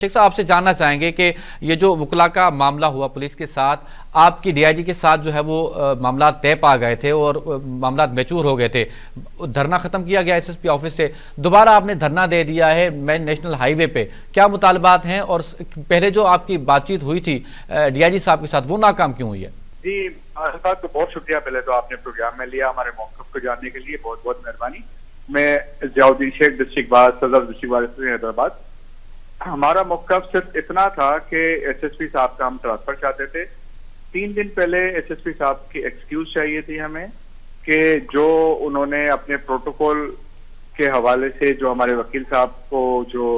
शेख साहब आपसे जानना चाहेंगे कि ये जो वकला का मामला हुआ पुलिस के साथ, आपकी डीआईजी के साथ जो है वो मामला तय पा गए थे और मामला मैच्योर हो गए थे। धरना खत्म किया गया एसएसपी ऑफिस से, दोबारा आपने धरना दे दिया है मेन नेशनल हाईवे पे। क्या मुतालबात हैं और पहले जो आपकी बातचीत हुई थी डीआईजी साहब के साथ, वो नाकाम क्यों हुई है? जी साहब, तो बहुत शुक्रिया पहले तो आपने प्रोग्राम में लिया, हमारे मौक़िफ़ को जानने के लिए बहुत बहुत मेहरबानी। मैं ज़ियाउद्दीन शेख, डिस्ट्रिक्ट बार सदर, डिस्ट्रिक्ट बार हैदराबाद। हमारा मौक़िफ़ सिर्फ इतना था कि एसएसपी साहब का हम ट्रांसफर चाहते थे। 3 दिन पहले एसएसपी साहब की एक्सक्यूज चाहिए थी हमें कि जो उन्होंने अपने प्रोटोकॉल के हवाले से जो हमारे वकील साहब को जो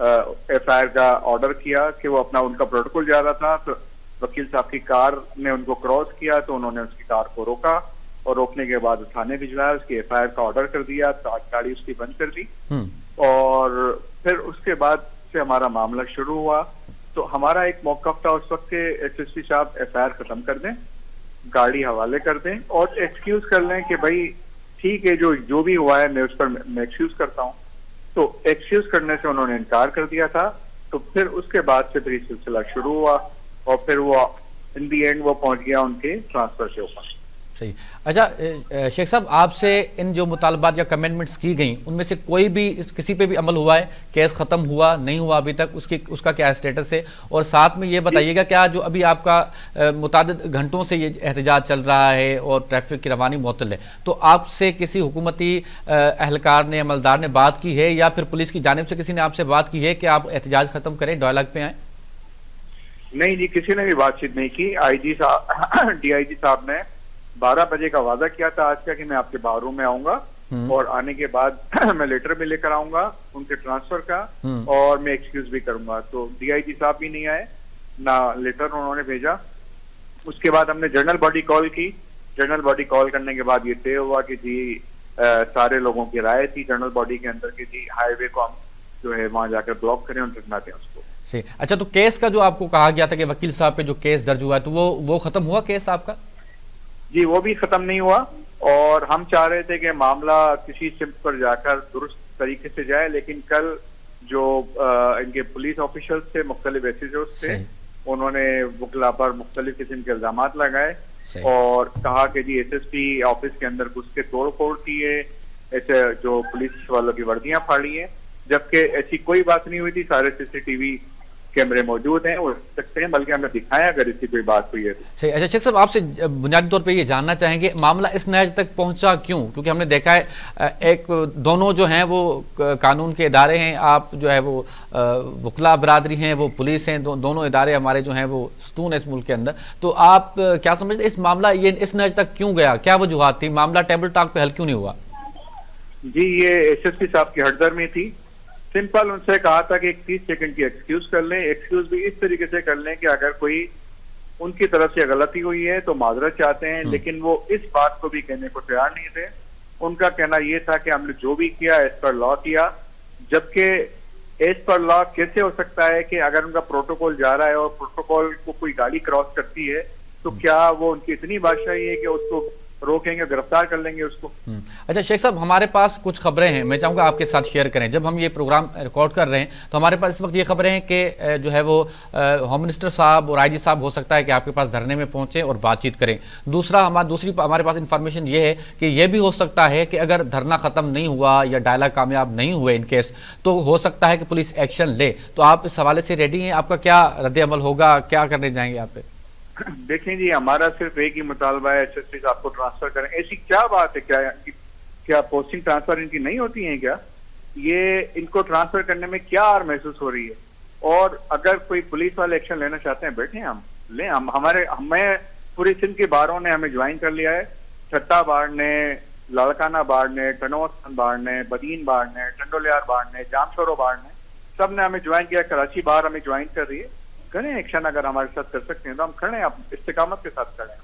एफआईआर का ऑर्डर किया कि वो अपना उनका प्रोटोकॉल जा रहा था, तो वकील साहब की कार ने उनको क्रॉस किया तो उन्होंने उसकी कार को रोका और रोकने के बाद थाने भिजवाया, उसकी एफआईआर का ऑर्डर कर दिया, तो गाड़ी उसकी बंद कर दी और फिर उसके बाद से हमारा मामला शुरू हुआ। तो हमारा एक मौक़िफ़ था उस वक्त के एसएसपी साहब एफआईआर खत्म कर दें, गाड़ी हवाले कर दें और एक्सक्यूज कर लें कि भाई ठीक है, जो भी हुआ है मैं उस पर मैं एक्सक्यूज करता हूँ। तो एक्सक्यूज करने से उन्होंने इनकार कर दिया था। तो फिर उसके बाद से फिर ये सिलसिला शुरू हुआ और फिर वो इन दी एंड वो पहुंच गया उनके ट्रांसफर के ऊपर। सही। अच्छा शेख साहब, आपसे इन जो मुतालबात या कमेंटमेंट्स की गई, उनमें से कोई भी किसी पे भी अमल हुआ है? केस खत्म हुआ नहीं हुआ अभी तक, उसका क्या स्टेटस है? और साथ में ये बताइएगा, क्या जो अभी आपका मुतादिद घंटों से ये एहतजाज चल रहा है और ट्रैफिक की रवानी मुअत्तल है, तो आपसे किसी हुकूमती अहलकार ने, अमलदार ने बात की है या फिर पुलिस की जानिब से किसी ने आपसे बात की है कि आप एहतजाज खत्म करें, डायलॉग पे आए? नहीं जी, किसी ने भी बातचीत नहीं की। आईजी साहब डीआईजी साहब ने 12 बजे का वादा किया था आज का कि मैं आपके बारूम में आऊंगा और आने के बाद मैं लेटर भी लेकर आऊंगा उनके ट्रांसफर का और मैं एक्सक्यूज भी करूंगा। तो डीआईजी साहब भी नहीं आए, ना लेटर उन्होंने भेजा। उसके बाद हमने जनरल बॉडी कॉल की। जनरल बॉडी कॉल करने के बाद ये तय हुआ कि जी सारे लोगों की राय थी जनरल बॉडी के अंदर कि जी हाईवे को हम जो है वहां जाकर ब्लॉक करें और रखना दें उसको। अच्छा, तो केस का जो आपको कहा गया था कि वकील साहब पे जो केस दर्ज हुआ है, तो वो खत्म हुआ केस आपका? जी, वो भी खत्म नहीं हुआ और हम चाह रहे थे कि मामला किसी सिम्त पर जाकर दुरुस्त तरीके से जाए, लेकिन कल जो इनके पुलिस ऑफिसर्स थे, मुख्तलिफ एसएचओस थे, उन्होंने वकला पर मुख्तलिफ किस्म के इल्जामात लगाए और कहा कि जी एसएसपी ऑफिस के अंदर घुस के तोड़ फोड़ की है, ऐसे जो पुलिस वालों की वर्दियां फाड़ी है, जबकि ऐसी कोई बात नहीं हुई थी। सारे सीसीटीवी कैमरे मौजूद हैं, वो सकते हैं, बल्कि हमें दिखाया अगर इसकी कोई बात हुई है। सही। अच्छा शेख साहब, आपसे बुनियादी तौर पे ये जानना चाहेंगे मामला इस नहज तक पहुंचा क्यों? क्योंकि हमने देखा है एक दोनों जो हैं वो कानून के इदारे हैं, आप जो है वो वकला बरादरी हैं, वो पुलिस हैं, दोनों इदारे हमारे जो हैं वो सतून है इस मुल्क के अंदर। तो आप क्या समझते इस मामला ये इस नहज तक क्यों गया? क्या वजूहात थी? मामला टेबल टॉक पे हल क्यों नहीं हुआ? जी, ये एसएसपी साहब की हटदर्मी थी। सिंपल उनसे कहा था कि 30 सेकंड की एक्सक्यूज कर लें। एक्सक्यूज भी इस तरीके से कर लें कि अगर कोई उनकी तरफ से गलती हुई है तो माजरत चाहते हैं, लेकिन वो इस बात को भी कहने को तैयार नहीं थे। उनका कहना यह था कि हमने जो भी किया एज पर लॉ किया, जबकि एज पर लॉ कैसे हो सकता है कि अगर उनका प्रोटोकॉल जा रहा है और प्रोटोकॉल को कोई गाड़ी क्रॉस करती है तो क्या वो उनकी इतनी बादशाही है कि उसको रोकेंगे, गिरफ्तार कर लेंगे उसको? अच्छा शेख साहब, हमारे पास कुछ खबरें हैं, मैं चाहूंगा आपके साथ शेयर करें। जब हम ये प्रोग्राम रिकॉर्ड कर रहे हैं तो हमारे पास इस वक्त ये खबरें हैं कि जो है वो होम मिनिस्टर साहब और आईजी साहब हो सकता है कि आपके पास धरने में पहुंचे और बातचीत करें। दूसरी हमारे पास इंफॉर्मेशन ये है कि यह भी हो सकता है कि अगर धरना खत्म नहीं हुआ या डायलॉग कामयाब नहीं हुए इन केस, तो हो सकता है कि पुलिस एक्शन ले। तो आप इस हवाले से रेडी हैं? आपका क्या रद्द अमल होगा? क्या करने जाएंगे आप पे? देखें जी, हमारा सिर्फ एक ही मुतालबा है, एसएसपी साहब को ट्रांसफर करें। ऐसी क्या बात है? क्या पोस्टिंग ट्रांसफर इनकी नहीं होती है क्या? ये इनको ट्रांसफर करने में क्या आर महसूस हो रही है? और अगर कोई पुलिस वाले एक्शन लेना चाहते हैं, बैठे हम लें। हमें पूरी सिंध के बारों ने हमें ज्वाइन कर लिया है। ठट्टा बार ने, लाड़काना बार ने, टनोस्तान बार ने, बदीन बार ने, टंडोलियार बार ने, जामशोरो बार ने, सब ने हमें ज्वाइन किया। कराची बार हमें ज्वाइन कर रही है। करें एक्शन, अगर हमारे साथ कर सकते हैं तो हम खड़े हैं, इस्तेकामत के साथ खड़े हैं।